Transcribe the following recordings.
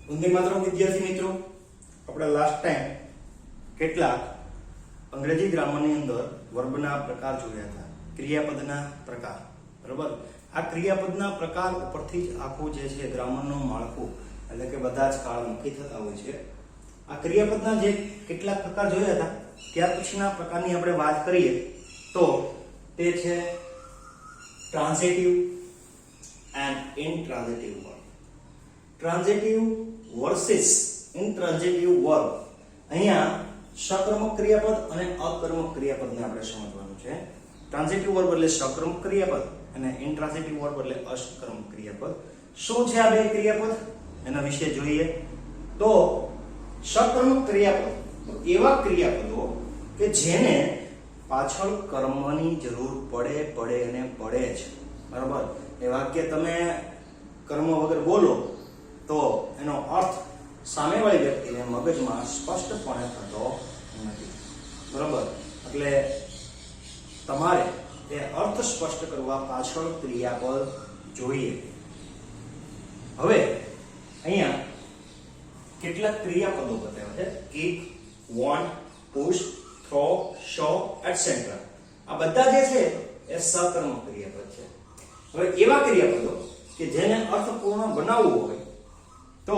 વંદે માતરમ વિદ્યાર્થી મિત્રો, આપણે લાસ્ટ ટાઈમ કેટલાક અંગ્રેજી ગ્રામરની અંદર વર્બના પ્રકાર જોયા હતા, ક્રિયાપદના પ્રકાર. બરાબર, આ ક્રિયાપદના પ્રકાર ઉપરથી જ આખું જે છે ગ્રામરનું માળખું એટલે કે બધા જ કાળ નક્કી થતા હોય છે. આ ક્રિયાપદના જે કેટલાક પ્રકાર જોયા હતા ત્યાર પછીના પ્રકારની આપણે વાત કરીએ તો તે છે transitive and intransitive verb. Transitive versus intransitive verb. અહીંયા સક્રમક ક્રિયાપદ અને અકર્મક ક્રિયાપદને આપણે સમજવાનું છે. ટ્રાન્ઝિટિવ વર્બ એટલે સક્રમક ક્રિયાપદ અને ઇન્ટ્રાન્ઝિટિવ વર્બ એટલે અસક્રમક ક્રિયાપદ. શું છે આ બે ક્રિયાપદ એના વિશે જોઈએ તો સક્રમક ક્રિયાપદ એવા ક્રિયાપદો કે જેને પાછળ કર્મની જરૂર પડે અને પડે જ. બરાબર, એ વાક્ય તમે કર્મ વગર બોલો તો એનો અર્થ સામેવાળી વ્યક્તિને મગજમાં સ્પષ્ટપણે થતો નથી. બરાબર, એટલે તમારે એ અર્થ સ્પષ્ટ કરવા પાછળ ક્રિયાપદ જોઈએ. હવે અહીંયા કેટલાક ક્રિયાપદો બતાવ્યા છે: kick, want, push, throw, show, etcetera. આ બધા જે છે એ સકર્મક ક્રિયાપદ છે. હવે એવા ક્રિયાપદો કે જેને અર્થપૂર્ણ બનાવવું હોય તો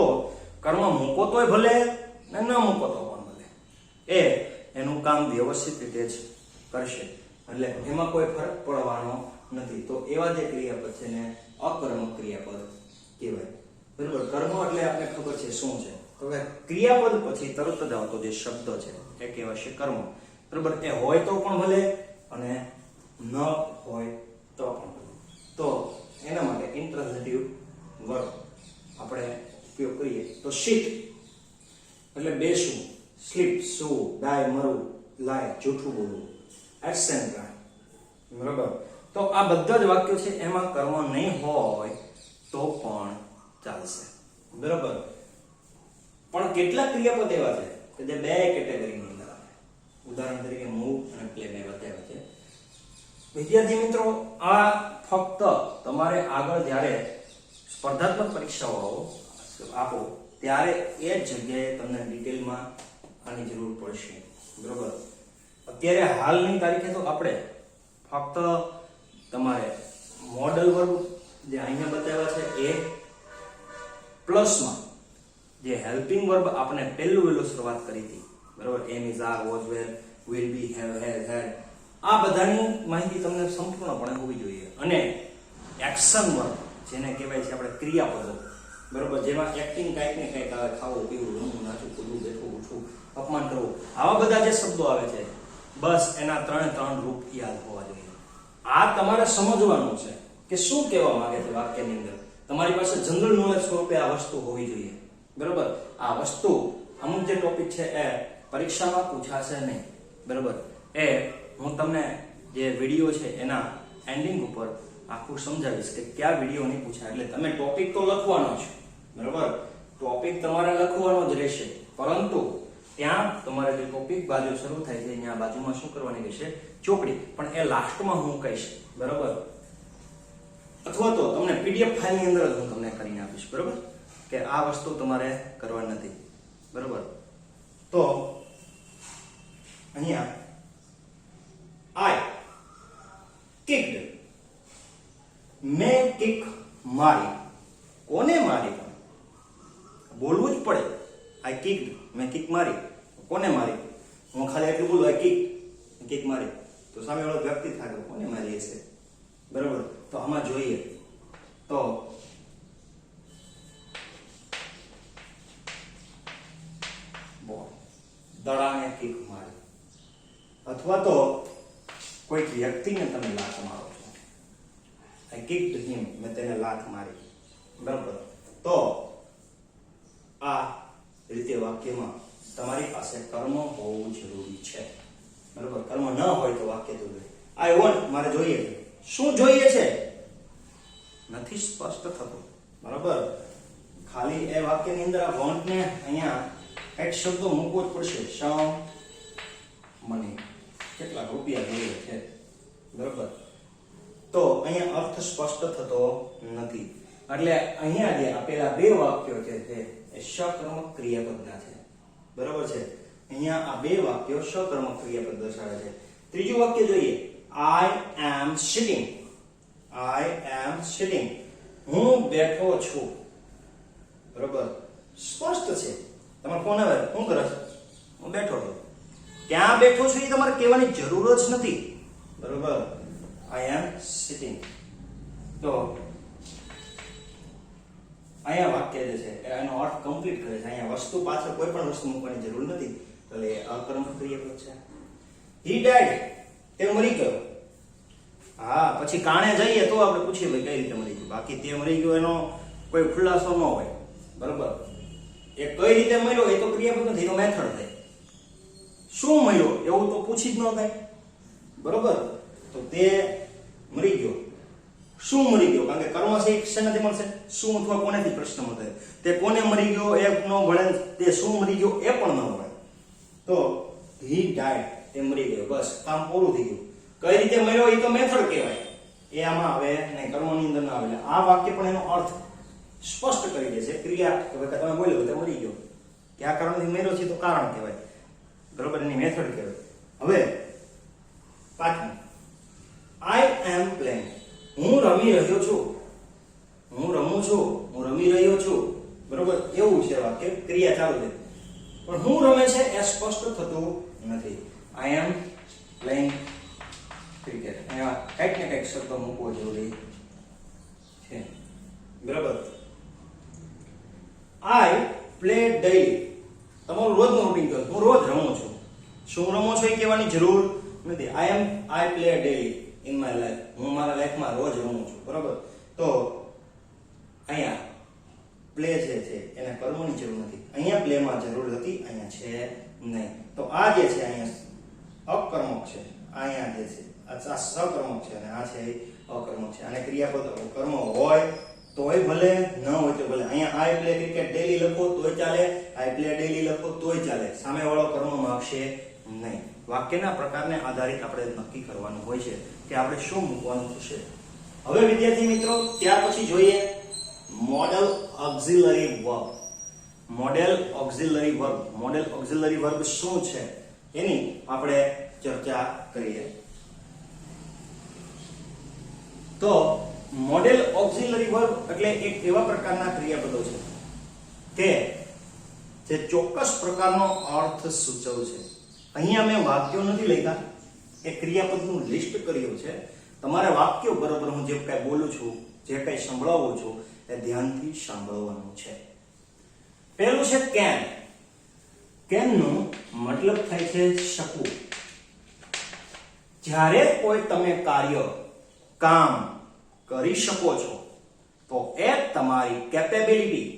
કર્મ મૂકો તોય ભલે ને ન મૂકો તો પણ ભલે, એ એનું કામ વ્યવસ્થિત રીતે જ કરશે, એટલે એમાં કોઈ ફરક પડવાનો નથી. તો એવા જે ક્રિયાપદ છે ને અકર્મક ક્રિયાપદ કહેવાય. બરાબર, કર્મ એટલે આપણે ખબર છે શું છે, તો હવે ક્રિયાપદ પછી તરત જ આવતો જે શબ્દ છે એ કહેવાશે કર્મ. બરાબર, એ હોય તો પણ ભલે અને ન હોય તો પણ ભલે. તો એના માટે ઇન્ટ્રાન્ઝિટિવ વર્બ આપણે ઉપયોગ કરીએ તો સીટ એટલે બેસવું, સ્લીપ સૂવું, ડાય મરવું, લાય જૂઠું બોલવું, એટસેટ્રા. બરાબર, તો આ બધા જ વાક્યો છે એમાં કર્મ નહીં હોય તો પણ ચાલશે. બરાબર, પણ કેટલાક ક્રિયાપદ એવા છે કે જે બે કેટેગરીની અંદર આવે. ઉદાહરણ તરીકે મૂવ અને પ્લે બે બતાવ્યા છે. વિદ્યાર્થી મિત્રો, આ ફક્ત તમારે આગળ જ્યારે સ્પર્ધાત્મક પરીક્ષાઓ આપો ત્યારે એ જ જગ્યાએ તમને ડિટેલમાં આની જરૂર પડશે. બરોબર, અત્યારે હાલની તારીખે તો આપણે ફક્ત તમારે મોડલ વર્બ જે અહીંયા બતાવ્યા છે એ પ્લસમાં જે હેલ્પિંગ વર્બ આપણે પહેલું શરૂઆત કરી હતી. બરોબર, am is, are, was, were, will be, have, has, had, આ બધાની માહિતી તમને સંપૂર્ણપણે હોવી જોઈએ. અને એક્શન વર્બ જેને કહેવાય છે આપણે ક્રિયાપદો. બરોબર, જેમાં એક્ટિંગ કાંઈક ને કાંઈક આવે, ખાવું, પીવું, રમવું, નાચવું, કૂદવું, બેઠવું, ઉઠવું, અપમાન કરવું, આવા બધા જે શબ્દો આવે છે બસ એના ત્રણ રૂપ યાદ હોવા જોઈએ. આ તમારે સમજવાનું છે કે શું કહેવા માંગે છે વાક્યની અંદર. તમારી પાસે જનરલ નોલેજ સ્વરૂપે આ વસ્તુ હોવી જોઈએ. બરોબર, આ વસ્તુ અમુક જે ટોપિક છે એ પરીક્ષામાં પૂછાશે નહીં. બરોબર, એ હું તમને જે વિડીયો છે એના એન્ડિંગ ઉપર આખું સમજાવીશ કે કયા વિડીયો નહીં પૂછાય. એટલે તમે ટોપિક તો લખવાનો છો. બરોબર, ટોપિક તમારે લખવાનો જ રહેશે, પરંતુ ત્યાં તમારે જે ટોપિક બાજુ શરૂ થાય છે ત્યાં બાજુમાં શું કરવાની રહેશે? ચોપડી. પણ એ લાસ્ટમાં હું કહીશ. બરોબર, અથવા તો તમને પીડીએફ ફાઇલની અંદર જ હું તમને કરીને આપીશ. બરોબર, કે આ વસ્તુ તમારે કરવાની નથી. બરોબર, તો અહીંયા આઈ કિક્ડ, મેં કિક મારી. કોને મારી? બોલવું જ પડે. આઈ કિક્ડ, મેં કિક મારી. કોને મારી? હું ખાલી એટલું બોલું આઈ કિક મારી તો સામેવાળો વ્યક્તિ થાય કોને મારી હશે. બરોબર, તો આમાં જોઈએ તો દડાને કિક મારી, અથવા તો કોઈ વ્યક્તિને તમે લાત મારો છો. આઈ કિક્ડ હિમ, મેં તેને લાત મારી. બરાબર, તો આ રીતે વાક્યમાં તમારી પાસે કર્મ હોવું જરૂરી છે. બરાબર, કર્મ ન હોય તો વાક્ય જોઈએ. આઈ વોન્ટ, મારે જોઈએ. શું જોઈએ છે? નથી સ્પષ્ટ થતું. બરાબર, ખાલી એ વાક્યની અંદર આ વોન્ટ ને અહીંયા એક શબ્દ મૂકવો જ પડશે. સમ મની, કેટલા રૂપિયા જોઈએ છે. બરાબર, તો અહીંયા અર્થ સ્પષ્ટ થતો નથી. એટલે અહીંયા જે આપેલા બે વાક્યો છે એ સકર્મક ક્રિયાપદના છે. બરાબર છે. અહીંયા આ બે વાક્યો સકર્મક ક્રિયાપદ દર્શાવે છે. ત્રીજું વાક્ય જોઈએ, I am sitting. I am sitting. હું બેઠો છું. બરાબર, સ્પષ્ટ છે. તમારો ફોન આવે, શું કરે છે? હું બેઠો છું. ક્યાં બેઠો છું એ તમારે કહેવાની જરૂર જ નથી. બરાબર, I am sitting. તો અહીંયા વાક્ય જે છે એનો અર્થ કમ્પ્લીટ કરે છે. અહીંયા વસ્તુ પાછળ કોઈ પણ વસ્તુ મૂકવાની જરૂર નથી, એટલે અકર્મક ક્રિયાપદ છે. He died. તે મરી ગયો. હા, પછી કાણે જઈએ તો આપણે પૂછીએ ભાઈ કઈ રીતે મરી ગયો. બાકી તે મરી ગયો એનો કોઈ ખુલાસો ન હોય. બરાબર, એ કઈ રીતે મર્યો એ તો ક્રિયાપદ નથી, એનો મેથડ થાય. શું મર્યો એવું તો પૂછી જ ન થાય. બરાબર, તો તે મરી ગયો. શું મરી ગયો? કારણ કે કર્મ છે શેનાથી મળશે? શું અથવા કોનેથી પ્રશ્ન મળે. તે કોને મરી ગયો એ ન ભળે, તે શું મરી ગયો એ પણ ન ભળે. તો he died. તે મરી ગયો. બસ, કામ પૂરું થઈ ગયું. કઈ રીતે મર્યો એ તો મેથડ કહેવાય. એ આમાં આવે નહીં, કર્મની અંદર ના આવે. આ વાક્ય પણ એનો અર્થ સ્પષ્ટ કરી દે છે. ક્રિયા કે ભાઈ તમે બોલ્યો તે મરી ગયો, કે આ કારણથી મર્યો છે તો કારણ કહેવાય. બરોબર, એની મેથડ કહેવાય. હવે પાંચમું, I am playing. હું રમી રહ્યો છું. હું રમું છું, હું રમી રહ્યો છું. બરોબર, એવું છે વાક્ય, ક્રિયા ચાલુ છે. પણ હું રમે છે એ સ્પષ્ટ થતું નથી. I am playing cricket. અહીંયા કંઈક ને કંઈક શબ્દ મૂકવો જરૂરી છે. બરાબર, I play daily. તમારું રોજનું રૂટીન કહો, હું રોજ રમું છું. શું રમો છો એ કહેવાની જરૂર નથી. I play daily in my life. હું મારા લાઈફમાં રોજ રમું છું. બરાબર, તો અહીંયા પ્લે છે એને કર્મની જરૂર નથી. અહીંયા પ્લેમાં જરૂર હતી, અહીંયા છે નહીં. તો આ જે છે અહીંયા અકર્મક છે, અહીંયા જે છે આ સકર્મક છે, અને આ છે અકર્મક છે. અને ક્રિયાપદ કર્મ હોય તોય ભલે, ન હોય તો ભલે. અહીંયા I play cricket daily લખો તોય ચાલે, I play daily લખો તોય ચાલે. સામેવાળો કર્મ માગશે નહીં. વાક્યના પ્રકારને આધારિત આપણે નક્કી કરવાનું હોય છે કે આપણે શું મૂકવાનું થશે. હવે વિદ્યાર્થી મિત્રો, ત્યાર પછી જોઈએ model auxiliary verb. Model auxiliary verb. Model auxiliary verb શું છે એની આપણે ચર્ચા કરીએ. તો મોડેલ ઓક્ઝિલરી વર્બ એટલે એક એવા પ્રકારના ક્રિયાપદો છે કે જે ચોક્કસ પ્રકારનો અર્થ સૂચવે છે. અહીંયા મેં વાક્યો નથી લખ્યા, એ ક્રિયાપદનું લિસ્ટ કર્યું છે. તમારે વાક્યો બરોબર હું જે કઈ બોલું છું, જે કઈ સંભળાવું છું એ ધ્યાનથી સાંભળવાનું છે. પહેલું છે કેન. કેન નો મતલબ થાય છે શકવું. જ્યારે કોઈ તમે કાર્ય, કામ કરી શકો છો તો એ તમારી કેપેબિલિટી,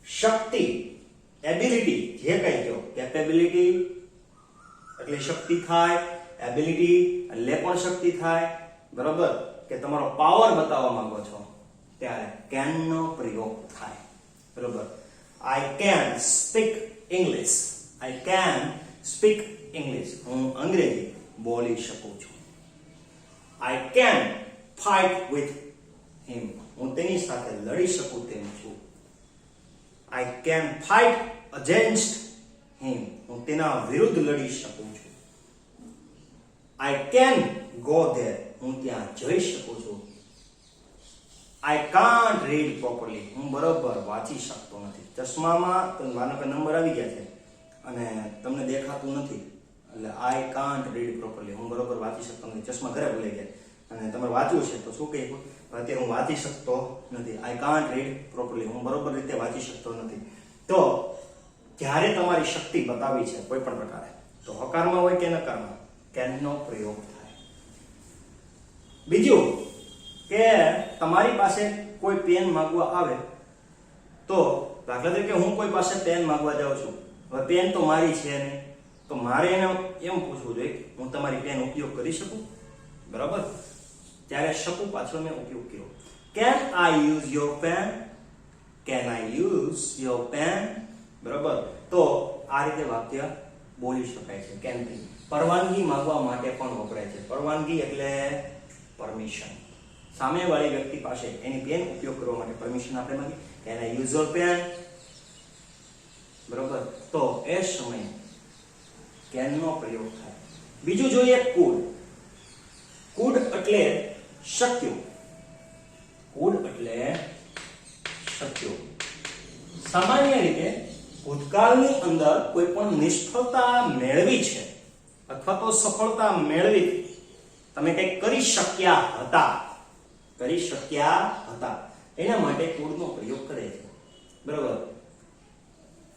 શક્તિ, એબિલિટી, જે કઈ કહો. કેપેબિલિટી એટલે શક્તિ થાય, એબિલિટી એટલે પણ શક્તિ થાય. બરોબર, કે તમારો પાવર બતાવવા માંગો છો ત્યારે કેન નો પ્રયોગ થાય. બરોબર, I can speak English. I can speak English. હું અંગ્રેજી બોલી શકું છું. I can fight with him. હું તેની સાથે લડી શકું તેમ છું. I can fight against him. હું તેના વિરુદ્ધ લડી શકું છું. I can go there. હું ત્યાં જઈ શકું છું. I can't read properly. હું બરોબર વાંચી શકતો નથી. ચશ્મામાં માનો કે નંબર આવી ગયા છે અને તમને દેખાતું નથી, એટલે I can't read properly. હું બરોબર વાંચી શકતો નથી. ચશ્મા ઘરે ભૂલી ગયા અને તમારે વાંચવું છે તો શું કહીએ? અત્યારે હું વાંચી શકતો નથી. I can't read properly. હું બરોબર રીતે વાંચી શકતો નથી. તો જ્યારે તમારી શક્તિ બતાવી છે કોઈ પણ પ્રકારે, તો હકારમાં હોય કે નકારમાં, can નો પ્રયોગ થાય. બીજું કે તમારી પાસે કોઈ પેન માંગવા આવે તો, દાખલા તરીકે હું કોઈ પાસે પેન માંગવા જાઉં છું. હવે પેન તો મારી છે નહીં, તો મારે એને એમ પૂછવું જોઈએ હું તમારી પેન ઉપયોગ કરી શકું? બરાબર, ત્યારે શકું પાછળ મેં ઉપયોગ કર્યો. Can I use your pen? Can I use your pen? બરાબર, તો આ રીતે વાક્ય બોલી શકાય છે કેન થી. પરવાનગી માંગવા માટે પણ વપરાય છે. પરવાનગી એટલે પરમિશન. સામેવાળી વ્યક્તિ પાસે એની પેન ઉપયોગ કરવા માટે પરમિશન આપણે માંગીએ. Can I use your pen? બરોબર, તો એ સમયે કેન નો પ્રયોગ થાય. બીજું જોઈએ કુડ. કુડ એટલે શક્ય. કુડ એટલે શક્ય. સામાન્ય રીતે ભૂતકાળની અંદર કોઈ પણ નિષ્ફળતા મેળવી છે અથવા તો સફળતા મેળવી, તમે કંઈક કરી શક્યા હતા એના માટે could નો પ્રયોગ કરે છે. બરાબર,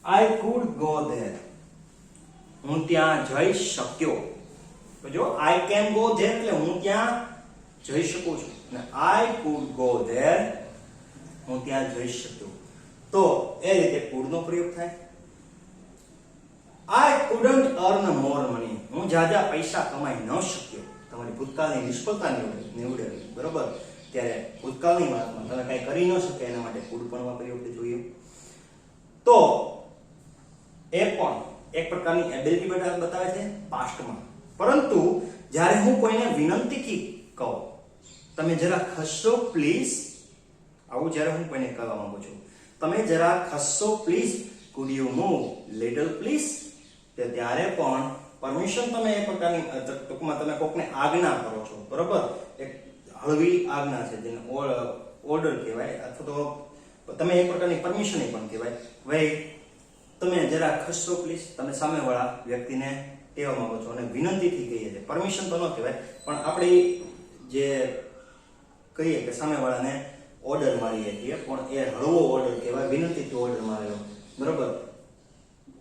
I could go there. હું ત્યાં જઈ શક્યો. તો જો I can go there એટલે હું ત્યાં જઈ શકું છું, અને I could go there હું ત્યાં જઈ શક્યો. તો એ રીતે could નો પ્રયોગ થાય. I couldn't earn more money. હું જાજા પૈસા કમાઈ ન શક્યો. તમારી ભૂતકાળની નિષ્ફળતા નીવડેલી, બરોબર, ત્યારે ભૂતકાળની વાતમાં તમે કઈ કરી ન શકે એના માટે could પણ વાપર્યો આપણે જોઈએ. તો એ પણ એક પ્રકારની એબિલિટી બતાવે છે પાસ્ટમાં. પરંતુ જ્યારે હું કોઈને વિનંતીથી કહું, તમે જરા ખસશો પ્લીઝ, આવું જ્યારે હું કોઈને કહેવા માંગુ છું, તમે જરા ખસશો please, could you move little please, ત્યારે પણ પરમિશન તમે એ પ્રકારની ટૂંકમાં તમે કોકને આજ્ઞા કરો છો, બરોબર, એક હળવી આજ્ઞા છે જેને ઓર્ડર કહેવાય, અથવા તો તમે એક પ્રકારની પરમિશન પણ કહેવાય. ભાઈ તમે જરા ખસશો પ્લીઝ, તમે સામેવાળા વ્યક્તિને કહેવા માંગો છો અને વિનંતીથી કહીએ છીએ. પરમિશન તો ન કહેવાય, પણ આપણે જે કહીએ કે સામેવાળાને ઓર્ડર મારીએ છીએ, પણ એ હળવો ઓર્ડર કહેવાય, વિનંતીથી ઓર્ડર મારેલો, બરોબર,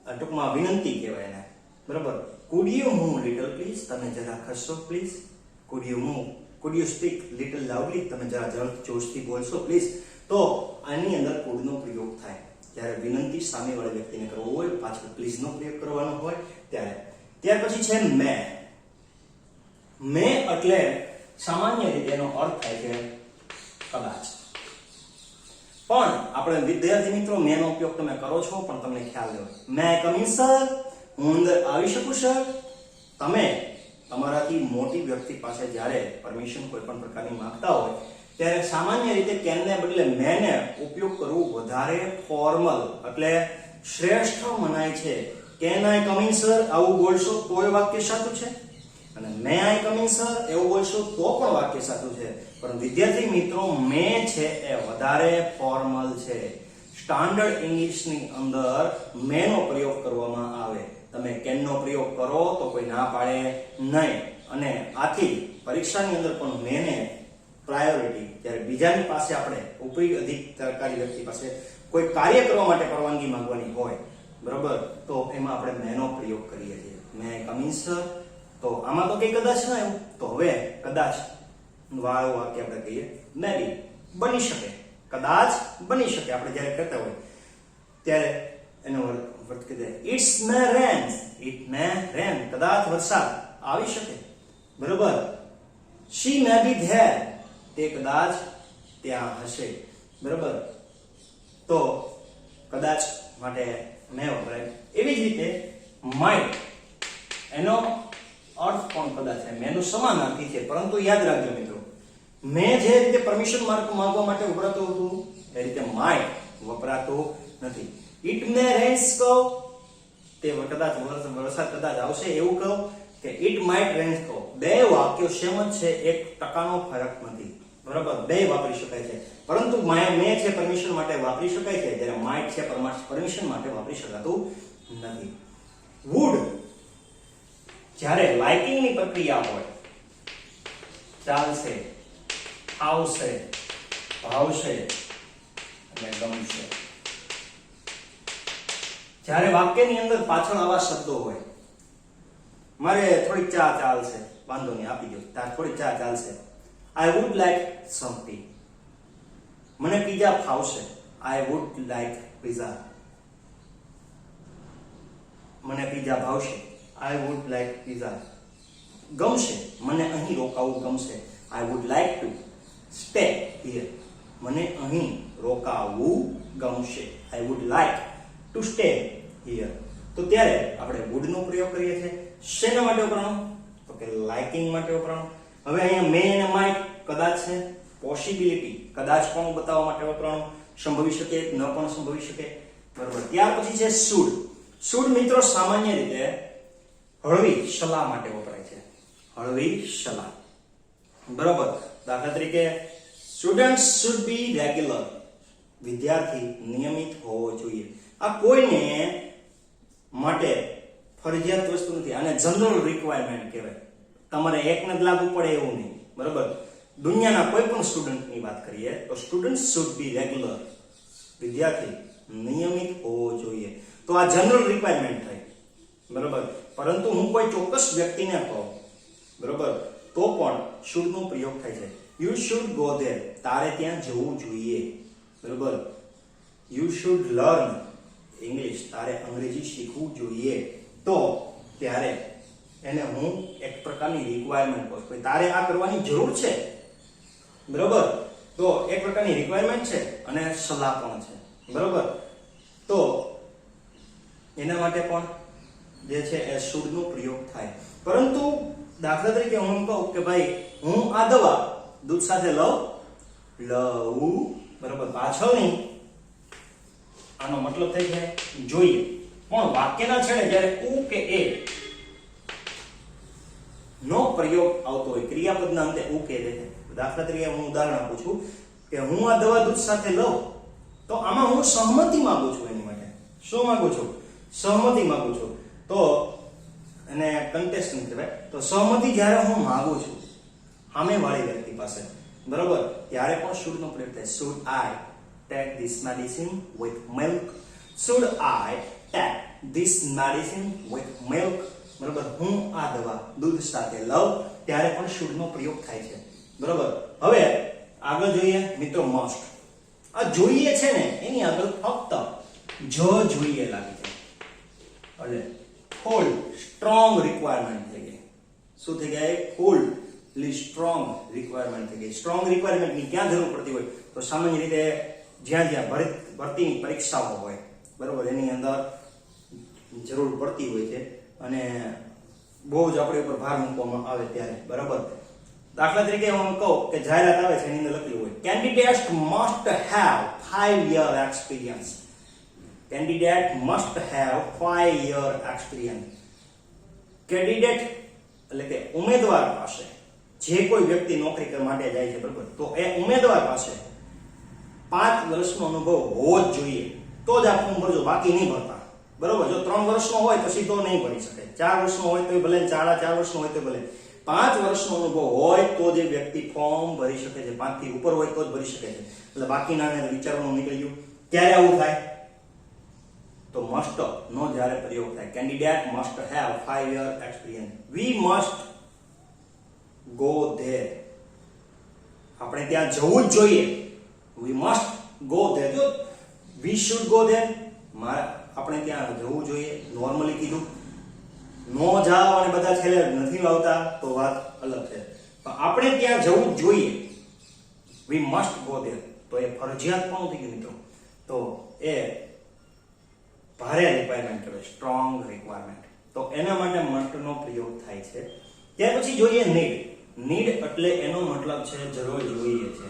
ટૂંકમાં વિનંતી કહેવાય એને, બરોબર. could you move little please, તમે જરા ખસશો please. could you move, could you speak little loudly, તમે જરા જોરથી બોલશો પ્લીઝ. તો આની અંદર could નો પ્રયોગ થાય જ્યારે વિનંતી સામેવાળા વ્યક્તિને કરવો હોય, પાછળ પ્લીઝ નો પ્રયોગ કરવાનો હોય ત્યારે. ત્યાર પછી છે મે. મે એટલે સામાન્ય રીતે એનો અર્થ થાય છે કદાચ. પણ આપણે વિદ્યાર્થી મિત્રો મે નો ઉપયોગ તમે કરો છો, પણ તમને ખ્યાલ હોય, મે કમ ઇન સર, હું અંદર આવી શકું સર. તમે તમારાથી મોટી વ્યક્તિ પાસે જ્યારે પરમિશન કોઈ પણ પ્રકારની માંગતા હોય ત્યારે સામાન્ય રીતે કેન ને બદલે મે ને ઉપયોગ કરવું વધારે ફોર્મલ એટલે શ્રેષ્ઠ મનાય છે. Can I come in sir આવું બોલશો તો એ વાક્ય સાચું છે, અને મે આઈ કમ ઇન સર એવું બોલશો તો પણ વાક્ય સાચું છે. પણ વિદ્યાર્થી મિત્રો મે છે એ વધારે ફોર્મલ છે. સ્ટાન્ડર્ડ ઇંગ્લિશની અંદર મે નો પ્રયોગ કરવામાં આવે. તમે કેન નો પ્રયોગ કરો તો કોઈ ના પાડે નહીં, અને આથી પરીક્ષાની અંદર પણ મે ને પ્રાયોરિટી, જ્યારે બીજાની પાસે આપણે ઉપરી અધિકારી વ્યક્તિ પાસે કોઈ કાર્ય કરવા માટે પરવાનગી માંગવાની હોય, બરોબર, તો એમાં આપણે મે નો પ્રયોગ કરીએ છીએ. મે કમ ઇન સર. તો આમાં તો કઈ કદાચ ના આવ્યું, તો હવે કદાચ વાળું વાક્ય આપણે કહીએ મેબી, બની શકે, કદાચ બની શકે. આપણે જ્યારે કહેતા હોય ત્યારે એનો અર્થ કહીએ it's May rain, it may રેન, કદાચ વરસાદ આવી શકે, બરોબર. શી મે બી ધેર, તે કદાચ ત્યાં હશે, બરોબર. તો કદાચ માટે મે વપરાય. એવી જ રીતે માઇટ, એનો અર્થ પણ કદાચ છે, મેનું સમાનાર્થી છે, પરંતુ યાદ રાખજો મિત્રો, મે જે રીતે પરમિશન માંગવા માટે વપરાતું હતું એ રીતે માઇટ વપરાતું નથી. ઇટ મે રેન્સ કહો, તે કદાચ વરસાદ કદાચ આવશે એવું કહો, કે ઇટ માઇટ રેન્સ કહો, બે વાક્યો સેમ જ છે, એક ટકાનો ફરક નથી, બરાબર, બે વાપરી શકાય છે. પરંતુ મે છે પરમિશન માટે વાપરી શકાય છે, જ્યારે માઇટ છે પરમિશન માટે વાપરી શકાતું નથી. વુડ, જ્યારે લાઇકિંગની પ્રક્રિયા હોય, ચાલશે, આવશે, ભાવશે અને ગમશે. જ્યારે વાક્યની અંદર પાછળ આવા શબ્દો હોય, મારે થોડીક ચા ચાલશે, વાંધો નહીં આપી દો, તાર થોડીક ચા ચાલશે. I would like some tea, મને પીઝા ફાવશે. આઈ વુડ લાઈક પીઝા, મને પીઝા ભાવશે. I would like pizza. ગમશે, મને અહીં રોકાવું ગમશે. I would like to stay here, મને અહીં રોકાવું ગમશે. I would like to stay here. તો ત્યારે આપણે વુડ નો પ્રયોગ કરીએ છીએ. શેના માટે વપરાણો? તો કે લાઇકિંગ માટે વપરાણો. હવે અહીંયા મે અને માઇટ કદાચ છે, પોસિબિલિટી કદાચ પણ બતાવવા માટે વપરાણો. સંભવી શકે, ન પણ સંભવી શકે. બરોબર. ત્યાર પછી છે શુડ. શુડ મિત્રો સામાન્ય રીતે હળવી સલાહ માટે વપરાય છે. હળવી સલાહ. બરોબર. દાખલા તરીકે સ્ટુડન્ટ્સ શુડ બી રેગ્યુલર. વિદ્યાર્થી નિયમિત હોવો જોઈએ. આ કોઈને માટે ફરજિયાત વસ્તુ નથી. આને જનરલ રિક્વાયરમેન્ટ કહેવાય. તમારે એકને જ લાગુ પડે એવું નહીં. બરોબર. દુનિયાના કોઈ પણ સ્ટુડન્ટની વાત કરીએ તો સ્ટુડન્ટ્સ શુડ બી રેગ્યુલર. વિદ્યાર્થી નિયમિત હોવો જોઈએ. તો આ જનરલ રિક્વાયરમેન્ટ થઈ. બરોબર. પરંતુ હું કોઈ ચોક્કસ વ્યક્તિને કહું, બરોબર, તો પણ શુડ નો પ્રયોગ થાય છે. You should go there. તારે ત્યાં જવું જોઈએ. બરોબર. You should learn English. તારે અંગ્રેજી શીખવું જોઈએ. તો ત્યારે એને હું એક પ્રકારની રિક્વાયરમેન્ટ કહું છું. તારે આ કરવાની જરૂર છે. બરોબર. તો એક પ્રકારની રિક્વાયરમેન્ટ છે અને સલાહ પણ છે. બરોબર. તો એના માટે પણ જે છે એ શુડ નો પ્રયોગ થાય. પરંતુ દાખલા તરીકે હું કહું કે ભાઈ હું આ દવા દૂધ સાથે લઉં. બરોબર. પાછળની આનો મતલબ થઈ જાય જોઈએ. પણ વાક્યના છેડે જ્યારે ઉ કે એ નો પ્રયોગ આવતો હોય, ક્રિયાપદના અંતે ઉ કે દે. દાખલા તરીકે હું ઉદાહરણ આપું છું કે હું આ દવા દૂધ સાથે લઉં, તો આમાં હું સહમતિ માંગુ છું. એની માટે શું માંગુ છું? સહમતિ માંગુ છું. તો એને કન્ટેસ્ટન્ટ કહેવાય. તો સહમતિ જ્યારે હું માંગુ છું સામેવાળી વ્યક્તિ પાસે, બરોબર, ત્યારે પણ શુડ નો પ્રયોગ થાય. Should I take this medicine with milk? Should I take this medicine with milk? બરોબર. હું આ દવા દૂધ સાથે લઉં, ત્યારે પણ શુડ નો પ્રયોગ થાય છે. બરોબર. હવે આગળ જોઈએ મિત્રો મસ્ટ. આ જોઈએ છે ને એની આગળ ફક્ત જોઈએ લાગી છે. એટલે ફૂલ સ્ટ્રોંગ રિક્વાયરમેન્ટ થઈ ગઈ. શું થઈ ગઈ? ફૂલી સ્ટ્રોંગ રિક્વાયરમેન્ટ થઈ ગઈ. સ્ટ્રોંગ રિક્વાયરમેન્ટ ની ક્યાં જરૂર પડતી હોય? તો સામાન્ય રીતે જ્યાં ભરતીની પરીક્ષાઓ હોય, બરોબર, એની અંદર જરૂર પડતી હોય છે અને બહુ જ આપણે ઉપર ભાર મૂકવામાં આવે ત્યારે. બરાબર. દાખલા તરીકે હું કહું કે જાહેરાત આવે છે એની અંદર લખેલું હોય candidate must have 5 year experience. Candidate must have 5 year experience. Candidate એટલે કે ઉમેદવાર પાસે, જે કોઈ વ્યક્તિ નોકરી કરવા માટે જાય છે, બરાબર, તો એ ઉમેદવાર પાસે 5 વર્ષનો અનુભવ હોવો જ જોઈએ. તો જ આ ફોર્મ ભરજો, બાકી નહીં ભરતા. બરોબર. જો 3 વર્ષનો હોય તો સીધો નહીં ભરી શકે. 4 વર્ષનો હોય તો ભલે, 4 વર્ષનો હોય તો ભલે. 5 વર્ષનો અનુભવ હોય તો જે વ્યક્તિ ફોર્મ ભરી શકે છે. 5 થી ઉપર હોય તો જ ભરી શકે છે. એટલે બાકીના વિચારવાનું નીકળી ગયું. ક્યારે આવું થાય? તો મસ્ટ નો જ્યારે પ્રયોગ થાય. Candidate must have 5 year experience. We must go there. આપણે ત્યાં જવું જ જોઈએ. We must go there. જો વી શુડ ગો ધેર, આપણે ત્યાં જવું જોઈએ. નોર્મલી કીધું. નો જાઓ અને બધા છેલ્લે નથી લાવતા તો વાત અલગ છે. પણ આપણે ત્યાં જવું જ જોઈએ. We must go there. તો એ ફરજિયાત પણ થઈ ગયું મિત્રો. તો એ ભારે રિક્વાયરમેન્ટ કહેવાય, સ્ટ્રોંગ રિક્વાયરમેન્ટ. તો એના માટે મસ્ટ નો પ્રયોગ થાય છે. ત્યાર પછી જોઈએ નીડ. નીડ એટલે એનો મતલબ છે જરૂર જોઈએ છે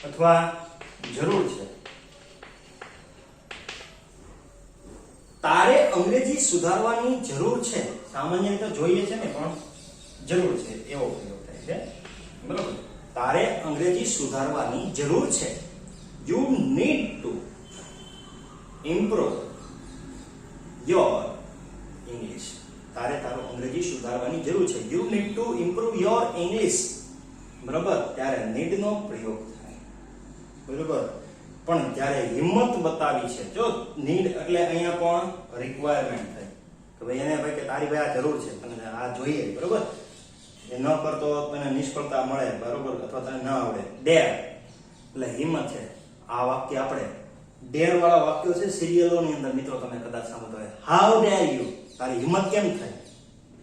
અથવા જરૂર છે. તારે અંગ્રેજી સુધારવાની જરૂર છે. સામાન્ય રીતે જોઈએ છે ને, પણ જરૂર છે એવો પ્રયોગ થાય છે. બરોબર. તારે અંગ્રેજી સુધારવાની જરૂર છે. You need to improve your English. તારે તારું અંગ્રેજી સુધારવાની જરૂર છે. You need to improve your English. બરોબર. ત્યારે નીડ નો પ્રયોગ થાય. બરોબર. પણ જ્યારે હિંમત બતાવી છે, જો નીડ એટલે અહીંયા પણ રિક્વાયરમેન્ટ થાય કે ભાઈ એને ભાઈ કે તારી ભાઈ આ જરૂર છે, તને આ જોઈએ, બરોબર, એ ન કરતો તને નિષ્ફળતા મળે, બરોબર, અથવા તને ન આવડે. ડેર એટલે હિંમત છે. આ વાક્ય આપણે ડેર વાળા વાક્યો છે સિરિયલોની અંદર મિત્રો તમે કદાચ સાંભળતા હોય. How dare you. તારી હિંમત કેમ થાય?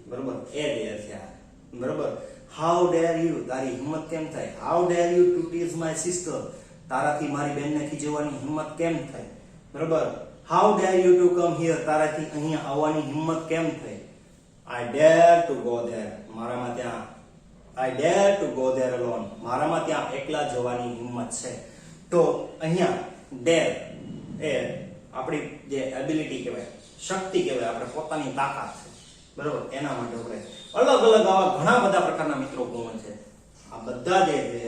બરોબર. એ ડેર છે આ. બરોબર. How dare you. તારી હિંમત કેમ થાય? How dare you to tease my sister. તારાથી મારી બેનને ખીજવવાની હિંમત કેમ થાય? બરોબર. How dare you to come here. તારાથી અહીંયા આવવાની હિંમત કેમ થઈ? I dare to go there. મારામાં ત્યાં I dare to go there alone. મારામાં ત્યાં એકલા જવાની હિંમત છે. તો અહીંયા ડેર એ આપણી જે એબિલિટી કહેવાય, શક્તિ કહેવાય, આપણે પોતાની તાકાત છે, બરોબર, એના માટે વપરાય. અલગ અલગ આવા ઘણા બધા પ્રકારના મિત્રો ગુણ છે. આ બધા જે છે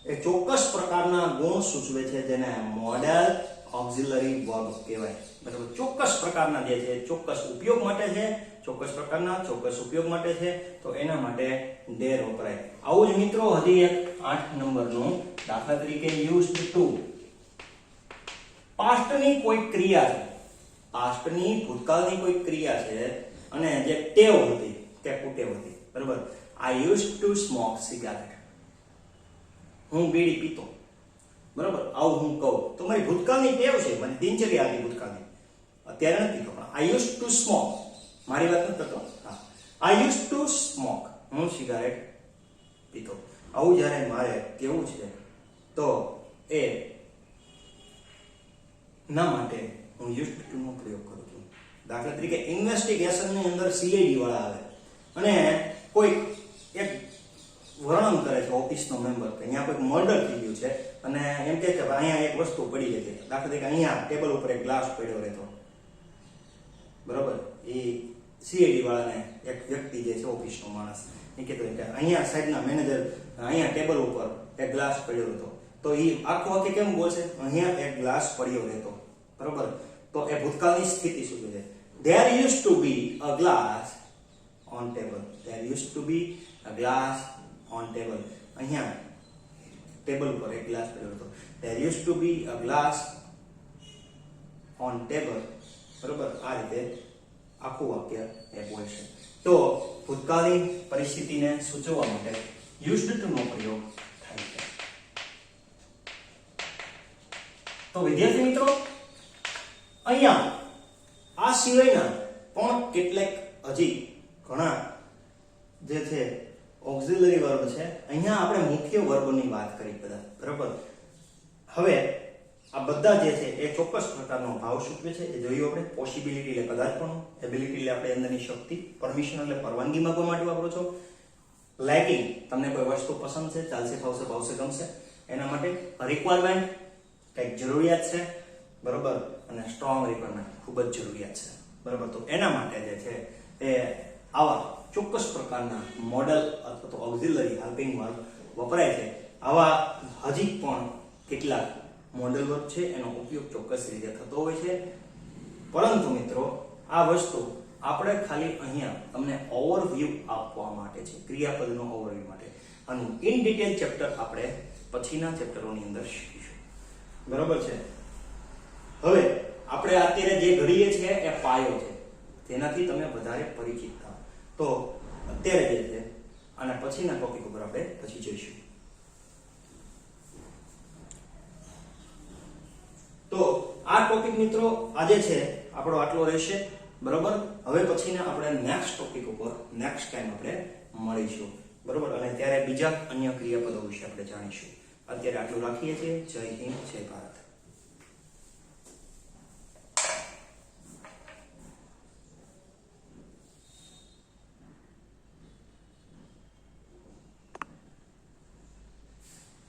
એ ચોક્કસ પ્રકારના ગુણ સૂચવે છે, જેને મોડેલ ઓક્ઝિલરી વર્બ કહેવાય. બરાબર, ચોક્કસ પ્રકારના જે છે ચોક્કસ ઉપયોગ માટે છે, ચોક્કસ પ્રકારના ચોક્કસ ઉપયોગ માટે છે, તો એના માટે ડેર વપરાય. આવું જ મિત્રો હજી એક 8 નંબરનું, દાખલા તરીકે યુઝડ ટુ. પાસ્ટની કોઈ ક્રિયા છે, પાસ્ટની ભૂતકાળની કોઈ ક્રિયા છે અને જે ટેવ હતી કે કુટેવ હતી. બરાબર, આઈ યુઝડ ટુ સ્મોક સિગારેટ. હું બીડી પીતો. બરાબર, આવું હું કહું તો મારી ભૂતકાળની ટેવ છે, મને દિનચર્યા હતી ભૂતકાળની, અત્યારે નથી પીતો. પણ આઈ યુઝડ ટુ સ્મોક, મારી વાત નથી કરતો. હા, આઈ યુઝડ ટુ સ્મોક, હું સિગારેટ પીતો. આવું જ્યારે મારે કેવું છે તો એ ના માટે હું યુઝડ ટુ નો પ્રયોગ કરું છું. દાખલા તરીકે ઇન્વેસ્ટિગેશનની અંદર સીઆઈડી વાળા આવે અને કોઈ એક વર્ણન કરે છે ઓફિસનો મેમ્બર કે અહીંયા કોઈ મર્ડર થઈ ગયું છે અને એમ કહે કે અહીંયા એક વસ્તુ પડી હતી. દાખલા તરીકે અહીંયા ટેબલ ઉપર એક ગ્લાસ પડ્યો રહેતો. બરોબર, એ સીઆઈડી વાળાને એક વ્યક્તિ જે છે ઓફિસનો માણસ એ કહેતો કે અહીંયા સાઈડના મેનેજર અહીંયા ટેબલ ઉપર એક ગ્લાસ પડ્યો હતો. તો એ આખું આખી કેમ બોલશે, અહીંયા એક ગ્લાસ પડ્યો રહેતો. બરોબર, તો એ ભૂતકાળની સ્થિતિ સૂચવે છે. There used to be a glass on table. There used to be a glass on table. અહીંયા ટેબલ ઉપર એક ગ્લાસ પડ્યો હતો. There used to be a glass on table. બરોબર, આ રીતે આખું વાક્ય એ બોલશે. તો ભૂતકાળની પરિસ્થિતિને સૂચવવા માટે used to નો પ્રયોગ થાય છે. તો વિદ્યાર્થી મિત્રો, અહીંયા આ સિવાયના પણ કેટલાક હજી ઘણા જે છે ઓક્ઝિલરી વર્બ છે. અહીંયા આપણે મુખ્ય વર્બની વાત કરી બધા. બરાબર, હવે આ બધા જે છે એ ચોક્કસ પ્રકારનો ભાવ સૂચવે છે. એ જોયું આપણે. પોસિબિલિટી એટલે કદાચપણું, એબિલિટી એટલે આપણે અંદરની શક્તિ, પરમિશન એટલે પરવાનગી માંગવા માટે વાપરો છો, લાઇકિંગ તમને કોઈ વસ્તુ પસંદ છે, ચાલશે, ફાવશે, ભાવશે, ગમશે એના માટે, રિક્વાયરમેન્ટ કંઈક જરૂરિયાત છે. બરોબર, અને સ્ટ્રોંગ રિક્વાયરમેન્ટ ખૂબ જ જરૂરિયાત છે. બરોબર, તો એના માટે જે છે એ આવા ચોક્કસ પ્રકારના મોડલ અથવા તો ઓક્ઝિલરી હેલ્પિંગ વર્બ વપરાય છે. આવા હજી પણ કેટલાક મોડલ વર્બ છે, એનો ઉપયોગ ચોક્કસ રીતે થતો હોય છે. પરંતુ મિત્રો, આ વસ્તુ આપણે ખાલી અહીંયા તમને ઓવરવ્યૂ આપવા માટે છે, ક્રિયાપદનો ઓવરવ્યૂ માટે. આનું ઇન ડિટેલ ચેપ્ટર આપણે પછીના ચેપ્ટરોની અંદર શીખીશું. બરોબર છે. હવે આપણે અત્યારે જે ઘડીએ છીએ એ પાયો છે, તેનાથી તમે વધારે પરિચિત થાઓ. તો અત્યારે જે છે અને પછીના ટોપિક ઉપર આપણે પછી જઈશું. તો આ ટોપિક મિત્રો આજે છે આપણો આટલો રહેશે. બરોબર, હવે પછીના આપણે નેક્સ્ટ ટોપિક ઉપર નેક્સ્ટ ટાઈમ આપણે મળીશું. બરોબર, અને ત્યારે બીજા અન્ય ક્રિયાપદો વિશે આપણે જાણીશું. અત્યારે આટલું રાખીએ છીએ. જય હિન્દ, જય ભારત.